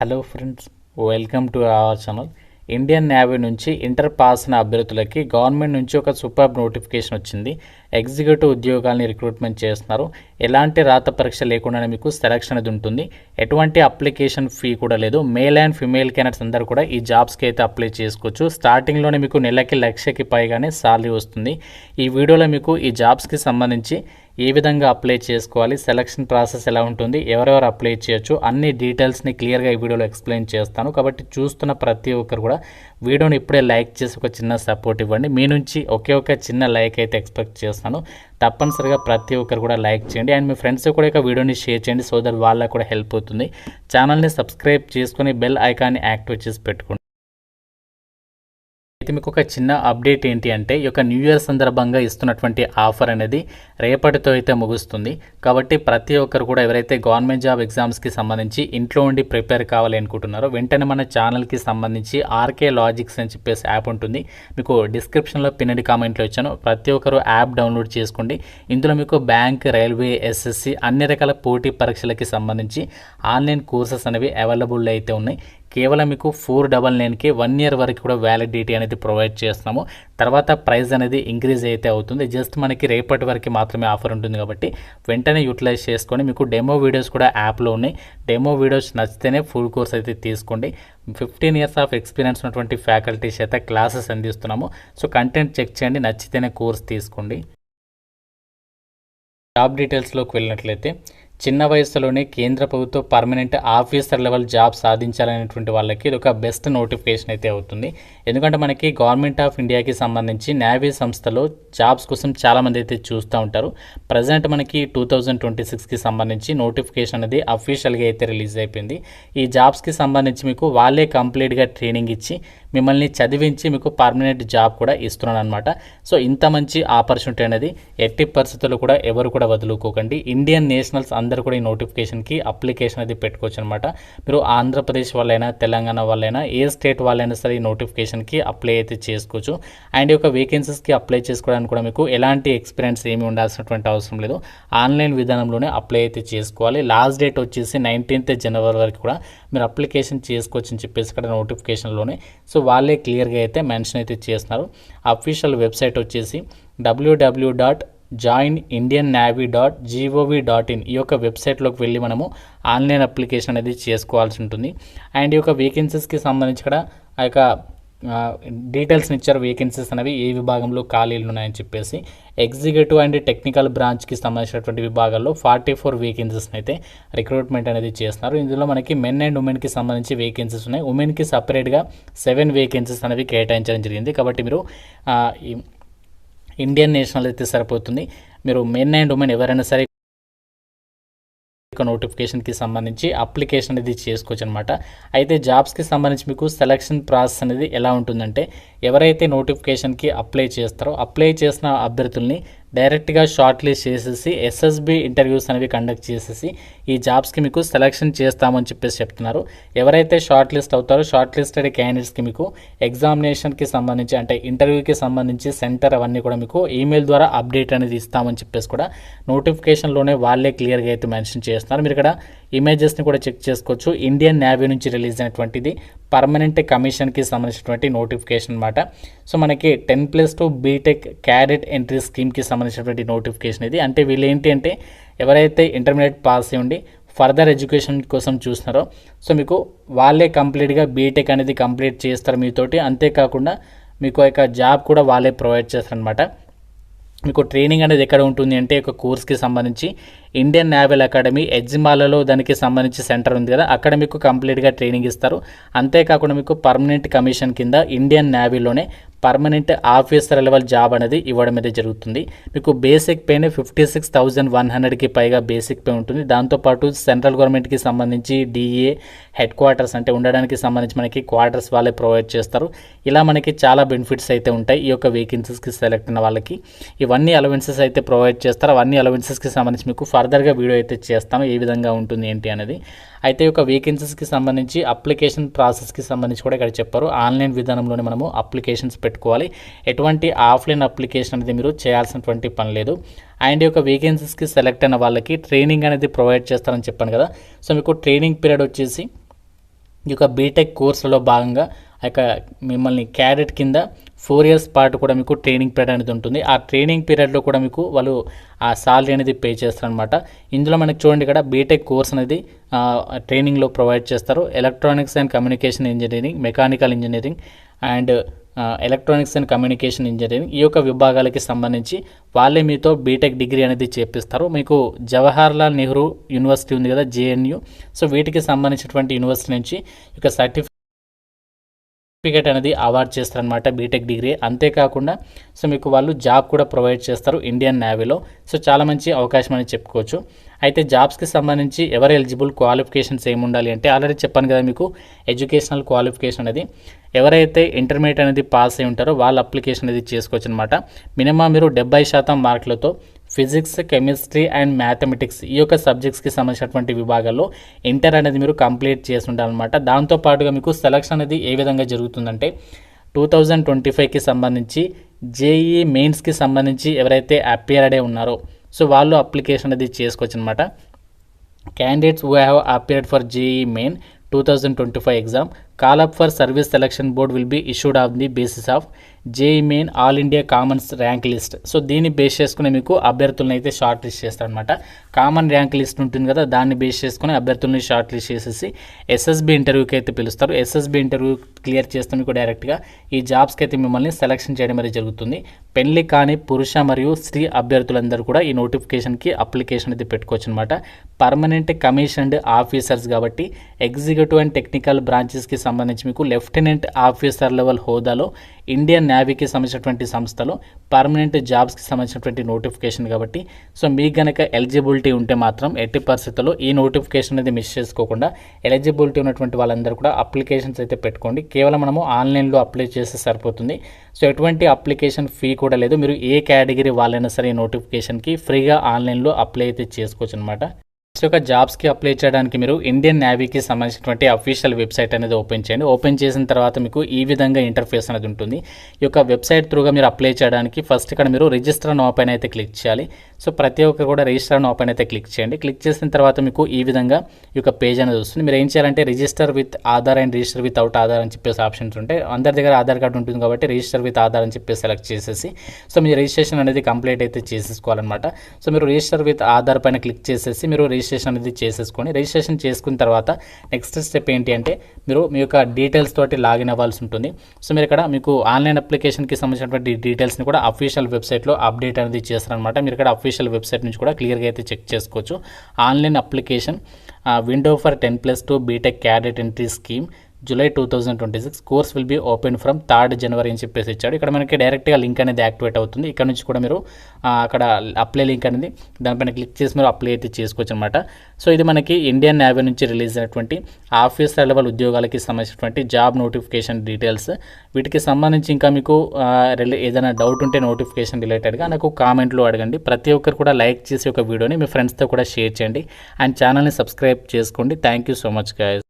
Hello friends, welcome to our channel. Indian navy నుంచి inter pass అయిన అభ్యర్థులకి government నుంచి ఒక సూపర్ నోటిఫికేషన్ వచ్చింది. ఎగ్జిక్యూటివ్ ఉద్యోగాల్ని రిక్రూట్మెంట్ చేస్తున్నారు. ఎలాంటి రాత పరీక్ష లేకుండానే మీకు సెలక్షన్ అనేది ఉంటుంది. ఎటువంటి అప్లికేషన్ ఫీ కూడా లేదు. మేల్ అండ్ ఫిమేల్ క్యాండిడేట్స్ అందరూ కూడా ఈ జాబ్స్కి అయితే అప్లై చేసుకోవచ్చు. స్టార్టింగ్లోనే మీకు నెలకి 1,00,000కి పైగానే సాలరీ వస్తుంది. ఈ వీడియోలో మీకు ఈ జాబ్స్కి సంబంధించి ఏ విధంగా అప్లై చేసుకోవాలి, సెలక్షన్ ప్రాసెస్ ఎలా ఉంటుంది, ఎవరెవరు అప్లై చేయొచ్చు, అన్ని డీటెయిల్స్ని క్లియర్గా ఈ వీడియోలో ఎక్స్ప్లెయిన్ చేస్తాను. కాబట్టి చూస్తున్న ప్రతి ఒక్కరు కూడా వీడియోని ఇప్పుడే లైక్ చేసి ఒక చిన్న సపోర్ట్ ఇవ్వండి. మీ నుంచి ఒకే ఒక చిన్న లైక్ అయితే ఎక్స్పెక్ట్ చేస్తాను. తప్పనిసరిగా ప్రతి ఒక్కరు కూడా లైక్ చేయండి అండ్ మీ ఫ్రెండ్స్ కూడా ఇక వీడియోని షేర్ చేయండి. సో దట్ వాళ్ళకు కూడా హెల్ప్ అవుతుంది. ఛానల్ని సబ్స్క్రైబ్ చేసుకొని బెల్ ఐకాన్ని యాక్టివేట్ చేసి పెట్టుకోండి. అయితే మీకు ఒక చిన్న అప్డేట్ ఏంటి అంటే, ఈ యొక్క న్యూ ఇయర్ సందర్భంగా ఇస్తున్నటువంటి ఆఫర్ అనేది రేపటితో అయితే ముగుస్తుంది. కాబట్టి ప్రతి ఒక్కరు కూడా ఎవరైతే గవర్నమెంట్ జాబ్ ఎగ్జామ్స్కి సంబంధించి ఇంట్లో ఉండి ప్రిపేర్ కావాలి అనుకుంటున్నారో వెంటనే మన ఛానల్కి సంబంధించి ఆర్కే లాజిక్స్ అని చెప్పేసి యాప్ ఉంటుంది. మీకు డిస్క్రిప్షన్లో పిన్నడి కామెంట్లో ఇచ్చాను. ప్రతి ఒక్కరు యాప్ డౌన్లోడ్ చేసుకోండి. ఇందులో మీకు బ్యాంక్, రైల్వే, ఎస్ఎస్సి అన్ని రకాల పోటీ పరీక్షలకి సంబంధించి ఆన్లైన్ కోర్సెస్ అనేవి అవైలబుల్ అయితే ఉన్నాయి. కేవలం మీకు 499కి 1 ఇయర్ వరకు కూడా వ్యాలిడిటీ అనేది ప్రొవైడ్ చేస్తున్నాము. తర్వాత ప్రైస్ అనేది ఇంక్రీజ్ అయితే అవుతుంది. జస్ట్ మనకి రేపటి వరకు మాత్రమే ఆఫర్ ఉంటుంది కాబట్టి వెంటనే యూటిలైజ్ చేసుకొని, మీకు డెమో వీడియోస్ కూడా యాప్లో ఉన్నాయి. డెమో వీడియోస్ నచ్చితేనే ఫుల్ కోర్స్ అయితే తీసుకోండి. 15 ఇయర్స్ ఆఫ్ ఎక్స్పీరియన్స్ ఉన్నటువంటి ఫ్యాకల్టీస్ అయితే క్లాసెస్ అందిస్తున్నాము. సో కంటెంట్ చెక్ చేయండి, నచ్చితేనే కోర్స్ తీసుకోండి. జాబ్ డీటెయిల్స్లోకి వెళ్ళినట్లయితే, చిన్న వయసులోనే కేంద్ర ప్రభుత్వ పర్మనెంట్ ఆఫీసర్ లెవెల్ జాబ్ సాధించాలనేటువంటి వాళ్ళకి ఇది ఒక బెస్ట్ నోటిఫికేషన్ అయితే అవుతుంది. ఎందుకంటే మనకి గవర్నమెంట్ ఆఫ్ ఇండియాకి సంబంధించి నేవీ సంస్థలో జాబ్స్ కోసం చాలామంది అయితే చూస్తూ ఉంటారు. ప్రజెంట్ మనకి 2026కి సంబంధించి నోటిఫికేషన్ అనేది అఫీషియల్గా అయితే రిలీజ్ అయిపోయింది. ఈ జాబ్స్కి సంబంధించి మీకు వాళ్ళే కంప్లీట్గా ట్రైనింగ్ ఇచ్చి మిమ్మల్ని చదివించి మీకు పర్మనెంట్ జాబ్ కూడా ఇస్తున్నాను అనమాట. సో ఇంత మంచి ఆపర్చునిటీ అనేది ఎట్టి పరిస్థితుల్లో కూడా ఎవరు కూడా వదులుకోకండి. ఇండియన్ నేషనల్స్ అందరూ కూడా ఈ నోటిఫికేషన్కి అప్లికేషన్ అది పెట్టుకోవచ్చు అనమాట. మీరు ఆంధ్రప్రదేశ్ వాళ్ళైనా, తెలంగాణ వాళ్ళైనా, ఏ స్టేట్ వాళ్ళైనా సరే ఈ నోటిఫికేషన్కి అప్లై అయితే చేసుకోవచ్చు. అండ్ ఈ యొక్క వేకెన్సీస్కి అప్లై చేసుకోవడానికి కూడా మీకు ఎలాంటి ఎక్స్పీరియన్స్ ఏమి ఉండాల్సినటువంటి అవసరం లేదు. ఆన్లైన్ విధానంలోనే అప్లై అయితే చేసుకోవాలి. లాస్ట్ డేట్ వచ్చేసి 19th జనవరి వరకు కూడా మీరు అప్లికేషన్ చేసుకోవచ్చు అని చెప్పేసి ఇక్కడ నోటిఫికేషన్లోనే సో వాళ్ళే క్లియర్గా అయితే మెన్షన్ అయితే చేస్తున్నారు. అఫీషియల్ వెబ్సైట్ వచ్చేసి www.joinindiannavy.gov.in ఈ యొక్క వెబ్సైట్లోకి వెళ్ళి మనము ఆన్లైన్ అప్లికేషన్ అనేది చేసుకోవాల్సి ఉంటుంది. అండ్ ఈ యొక్క వేకెన్సీస్కి సంబంధించి ఇక్కడ ఆ యొక్క డీటెయిల్స్ని ఇచ్చారు. వేకెన్సీస్ అనేవి ఏ విభాగంలో ఖాళీలు ఉన్నాయని చెప్పేసి ఎగ్జిక్యూటివ్ అండ్ టెక్నికల్ బ్రాంచ్కి సంబంధించినటువంటి విభాగాల్లో 44 వేకెన్సీస్ని అయితే రిక్రూట్మెంట్ అనేది చేస్తున్నారు. ఇందులో మనకి మెన్ అండ్ ఉమెన్కి సంబంధించి వేకెన్సీస్ ఉన్నాయి. ఉమెన్కి సపరేట్గా 7 వేకెన్సీస్ అనేవి కేటాయించడం జరిగింది. కాబట్టి మీరు ఇండియన్ నేషనల్ అయితే సరిపోతుంది. మీరు మెన్ అండ్ ఉమెన్ ఎవరైనా సరే నోటిఫికేషన్కి సంబంధించి అప్లికేషన్ అనేది చేసుకోవచ్చు అనమాట. అయితే జాబ్స్కి సంబంధించి మీకు సెలక్షన్ ప్రాసెస్ అనేది ఎలా ఉంటుందంటే, ఎవరైతే నోటిఫికేషన్కి అప్లై చేస్తారో అప్లై చేసిన అభ్యర్థుల్ని డైరెక్ట్గా షార్ట్ లిస్ట్ చేసేసి ఎస్ఎస్బి ఇంటర్వ్యూస్ అనేవి కండక్ట్ చేసేసి ఈ జాబ్స్కి మీకు సెలక్షన్ చేస్తామని చెప్పేసి చెప్తున్నారు. ఎవరైతే షార్ట్ లిస్ట్ అవుతారో షార్ట్ లిస్టెడ్ క్యాండిడేట్స్కి మీకు ఎగ్జామినేషన్కి సంబంధించి అంటే ఇంటర్వ్యూకి సంబంధించి సెంటర్ అవన్నీ కూడా మీకు ఈమెయిల్ ద్వారా అప్డేట్ అనేది ఇస్తామని చెప్పేసి కూడా నోటిఫికేషన్లోనే వాళ్ళే క్లియర్గా అయితే మెన్షన్ చేస్తున్నారు. మీరు ఇక్కడ ఇమేజెస్ని కూడా చెక్ చేసుకోవచ్చు. ఇండియన్ నేవీ నుంచి రిలీజ్ అయినటువంటిది పర్మనెంట్ కమిషన్కి సంబంధించినటువంటి నోటిఫికేషన్ అనమాట. సో మనకి 10+2 బీటెక్ క్యాడెట్ ఎంట్రీ స్కీమ్కి సంబంధించినటువంటి నోటిఫికేషన్ ఇది. అంటే వీళ్ళు ఏంటి అంటే, ఎవరైతే ఇంటర్మీడియట్ పాస్ అయ్యి ఉండి ఫర్దర్ ఎడ్యుకేషన్ కోసం చూస్తున్నారో సో మీకు వాళ్ళే కంప్లీట్గా బీటెక్ అనేది కంప్లీట్ చేస్తారు మీతోటి. అంతేకాకుండా మీకు యొక్క జాబ్ కూడా వాళ్ళే ప్రొవైడ్ చేస్తారనమాట. మీకు ట్రైనింగ్ అనేది ఎక్కడ ఉంటుంది అంటే, ఒక కోర్స్కి సంబంధించి ఇండియన్ నేవల్ అకాడమీ ఎగ్జిమాలలో దానికి సంబంధించి సెంటర్ ఉంది కదా, అక్కడ మీకు కంప్లీట్గా ట్రైనింగ్ ఇస్తారు. అంతేకాకుండా మీకు పర్మనెంట్ కమిషన్ కింద ఇండియన్ నేవీలోనే పర్మనెంట్ ఆఫీసర్ లెవెల్ జాబ్ అనేది ఇవ్వడం అయితే జరుగుతుంది. మీకు బేసిక్ పేనే 56,100కి పైగా బేసిక్ పే ఉంటుంది. దాంతోపాటు సెంట్రల్ గవర్నమెంట్కి సంబంధించి డిఏ హెడ్ క్వార్టర్స్ అంటే ఉండడానికి సంబంధించి మనకి క్వార్టర్స్ వాళ్ళే ప్రొవైడ్ చేస్తారు. ఇలా మనకి చాలా బెనిఫిట్స్ అయితే ఉంటాయి ఈ యొక్క వేకెన్సీస్కి సెలెక్ట్ అయిన వాళ్ళకి. ఇవన్నీ అలవెన్సెస్ అయితే ప్రొవైడ్ చేస్తారు. అవన్నీ అలవెన్సెస్కి సంబంధించి మీకు ఫర్దర్గా వీడియో అయితే చేస్తాము ఏ విధంగా ఉంటుంది ఏంటి అనేది. అయితే ఒక వేకెన్సీస్కి సంబంధించి అప్లికేషన్ ప్రాసెస్కి సంబంధించి కూడా ఇక్కడ చెప్పారు. ఆన్లైన్ విధానంలోనే మనము అప్లికేషన్స్ పెట్టుకోవాలి. ఎటువంటి ఆఫ్లైన్ అప్లికేషన్ అనేది మీరు చేయాల్సినటువంటి పని లేదు. అండ్ యొక్క వేకెన్సీస్కి సెలెక్ట్ అయిన వాళ్ళకి ట్రైనింగ్ అనేది ప్రొవైడ్ చేస్తారని చెప్పాను కదా. సో మీకు ట్రైనింగ్ పీరియడ్ వచ్చేసి ఈ యొక్క బీటెక్ కోర్సులో భాగంగా ఆ యొక్క మిమ్మల్ని క్యాడెట్ కింద 4 ఇయర్స్ పాటు కూడా మీకు ట్రైనింగ్ పీరియడ్ అనేది ఉంటుంది. ఆ ట్రైనింగ్ పీరియడ్లో కూడా మీకు వాళ్ళు ఆ సాలరీ అనేది పే చేస్తారనమాట. ఇందులో మనకి చూడండి ఇక్కడ బీటెక్ కోర్స్ అనేది ట్రైనింగ్లో ప్రొవైడ్ చేస్తారు. Electronics and communication engineering, mechanical engineering and electronics and communication engineering ఈ యొక్క విభాగాలకి సంబంధించి వాళ్ళే మీతో బీటెక్ డిగ్రీ అనేది చేపిస్తారు. మీకు జవహర్లాల్ నెహ్రూ యూనివర్సిటీ ఉంది కదా, జేఎన్యూ, సో వీటికి సంబంధించినటువంటి యూనివర్సిటీ నుంచి ఇక సర్టిఫికేట్ అనేది అవార్డ్ చేస్తారనమాట బీటెక్ డిగ్రీ. అంతేకాకుండా సో మీకు వాళ్ళు జాబ్ కూడా ప్రొవైడ్ చేస్తారు ఇండియన్ నేవీలో. సో చాలా మంచి అవకాశం అని చెప్పుకోవచ్చు. అయితే జాబ్స్కి సంబంధించి ఎవరు ఎలిజిబుల్, క్వాలిఫికేషన్స్ ఏమి ఉండాలి అంటే ఆల్రెడీ చెప్పాను కదా మీకు ఎడ్యుకేషనల్ క్వాలిఫికేషన్ అనేది ఎవరైతే ఇంటర్మీడియట్ అనేది పాస్ అయి ఉంటారో వాళ్ళ అప్లికేషన్ అనేది చేసుకోవచ్చు అనమాట. మినిమం మీరు 70% మార్కులతో ఫిజిక్స్, కెమిస్ట్రీ అండ్ మ్యాథమెటిక్స్ ఈ యొక్క సబ్జెక్ట్స్కి సంబంధించినటువంటి విభాగాల్లో ఇంటర్ అనేది మీరు కంప్లీట్ చేసి ఉండాలన్నమాట. దాంతోపాటుగా మీకు సెలక్షన్ అనేది ఏ విధంగా జరుగుతుందంటే 2025కి సంబంధించి జేఈఈ మెయిన్స్కి సంబంధించి ఎవరైతే అపియర్డ్ అయి ఉన్నారో సో వాళ్ళు అప్లికేషన్ అనేది చేసుకోవచ్చు అనమాట. Candidates who have appeared for JEE main 2025 exam, call up for service selection board will be issued on the basis of JEE Main all India Commons rank list. So దీన్ని base చేసుకుని మీకు అభ్యర్థులను అయితే short list చేస్తారనమాట. Common rank list ఉంటుంది కదా, దాన్ని base చేసుకుని అభ్యర్థులని షార్ట్ లిస్ట్ చేసేసి ఎస్ఎస్బి ఇంటర్వ్యూకి అయితే పిలుస్తారు. ఎస్ఎస్బి ఇంటర్వ్యూ క్లియర్ చేస్తే మీకు డైరెక్ట్గా ఈ జాబ్స్కి అయితే మిమ్మల్ని సెలెక్షన్ చేయడం అనేది జరుగుతుంది. పెళ్లి కాని పురుష మరియు స్త్రీ అభ్యర్థులందరూ కూడా ఈ నోటిఫికేషన్కి అప్లికేషన్ అయితే పెట్టుకోవచ్చు అనమాట. పర్మనెంట్ కమిషన్డ్ ఆఫీసర్స్ కాబట్టి ఎగ్జిక్యూటివ్ అండ్ టెక్నికల్ బ్రాంచెస్కి సంబంధించి మీకు లెఫ్టినెంట్ ఆఫీసర్ లెవెల్ హోదాలో ఇండియన్ నేవీకి సంబంధించినటువంటి సంస్థలో పర్మనెంట్ జాబ్స్కి సంబంధించినటువంటి నోటిఫికేషన్ కాబట్టి సో మీకు కనుక ఎలిజిబిలిటీ ఉంటే మాత్రం ఎట్టి పరిస్థితుల్లో ఈ నోటిఫికేషన్ అనేది మిస్ చేసుకోకుండా ఎలిజిబిలిటీ ఉన్నటువంటి వాళ్ళందరూ కూడా అప్లికేషన్స్ అయితే పెట్టుకోండి. కేవలం మనము ఆన్లైన్లో అప్లై చేస్తే సరిపోతుంది. సో ఎటువంటి అప్లికేషన్ ఫీ కూడా లేదు. మీరు ఏ కేటగిరీ వాళ్ళైనా సరే ఈ నోటిఫికేషన్కి ఫ్రీగా ఆన్లైన్లో అప్లై అయితే చేసుకోవచ్చు అనమాట. ఈ యొక్క జాబ్స్కి అప్లై చేయడానికి మీరు ఇండియన్ నేవీకి సంబంధించినటువంటి అఫీషియల్ వెబ్సైట్ అనేది ఓపెన్ చేయండి. ఓపెన్ చేసిన తర్వాత మీకు ఈ విధంగా ఇంటర్ఫేస్ అనేది ఉంటుంది. ఈ యొక్క వెబ్సైట్ త్రూగా మీరు అప్లై చేయడానికి ఫస్ట్ ఇక్కడ మీరు రిజిస్టర్ నౌ పైన అయితే క్లిక్ చేయాలి. సో ప్రతి ఒక్కరు కూడా రిజిస్టర్ నౌ పైన అయితే క్లిక్ చేయండి. క్లిక్ చేసిన తర్వాత మీకు ఈ విధంగా ఈ యొక్క పేజ్ అనేది వస్తుంది. మీరు ఏం చేయాలంటే register with Aadhaar and register with out Aadhaar అని చెప్పేసి ఆప్షన్స్ ఉంటాయి. అందరి దగ్గర ఆధార్ కార్డు ఉంటుంది కాబట్టి రిజిస్టర్ విత్ ఆధార్ అని చెప్పేసి సెలెక్ట్ చేసేసి సో మీ రిజిస్ట్రేషన్ అనేది కంప్లీట్ అయితే చేసేసుకోవాలన్నమాట. సో మీరు రిజిస్టర్ విత్ ఆధార్ పైన క్లిక్ చేసేసి మీరు రిజిస్ట్రేషన్ అనేది చేసేసుకొని రిజిస్ట్రేషన్ చేసుకున్న తర్వాత నెక్స్ట్ స్టెప్ ఏంటి అంటే మీరు మీ యొక్క డీటెయిల్స్ తోటి లాగిన్ అవ్వాల్సి ఉంటుంది. సో మీరు ఇక్కడ మీకు ఆన్లైన్ అప్లికేషన్కి సంబంధించినటువంటి డీటెయిల్స్ని కూడా అఫీషియల్ వెబ్సైట్లో అప్డేట్ అనేది చేస్తారనమాట. మీరు ఇక్కడ అఫీషియల్ వెబ్సైట్ నుంచి కూడా క్లియర్గా అయితే చెక్ చేసుకోవచ్చు. Online application window for 10+2 B Tech cadet entry scheme July 2026 course will be open from 3rd January అని చెప్పేసి ఇచ్చాడు. ఇక్కడ మనకి డైరెక్ట్గా లింక్ అనేది యాక్టివేట్ అవుతుంది. ఇక్కడ నుంచి కూడా మీరు అక్కడ అప్లై లింక్ అనేది దానిపైన క్లిక్ చేసి మీరు అప్లై అయితే చేసుకోవచ్చు అనమాట. సో ఇది మనకి ఇండియన్ నేవీ నుంచి రిలీజ్ అయినటువంటి ఆఫీసర్ లెవెల్ ఉద్యోగాలకి సంబంధించినటువంటి జాబ్ నోటిఫికేషన్ డీటెయిల్స్. వీటికి సంబంధించి ఇంకా మీకు ఏదైనా డౌట్ ఉంటే నోటిఫికేషన్ రిలేటెడ్గా నాకు కామెంట్లో అడగండి. ప్రతి ఒక్కరు కూడా లైక్ చేసి ఒక వీడియోని మీ ఫ్రెండ్స్తో కూడా షేర్ చేయండి అండ్ ఛానల్ని సబ్స్క్రైబ్ చేసుకోండి. Thank you so much guys.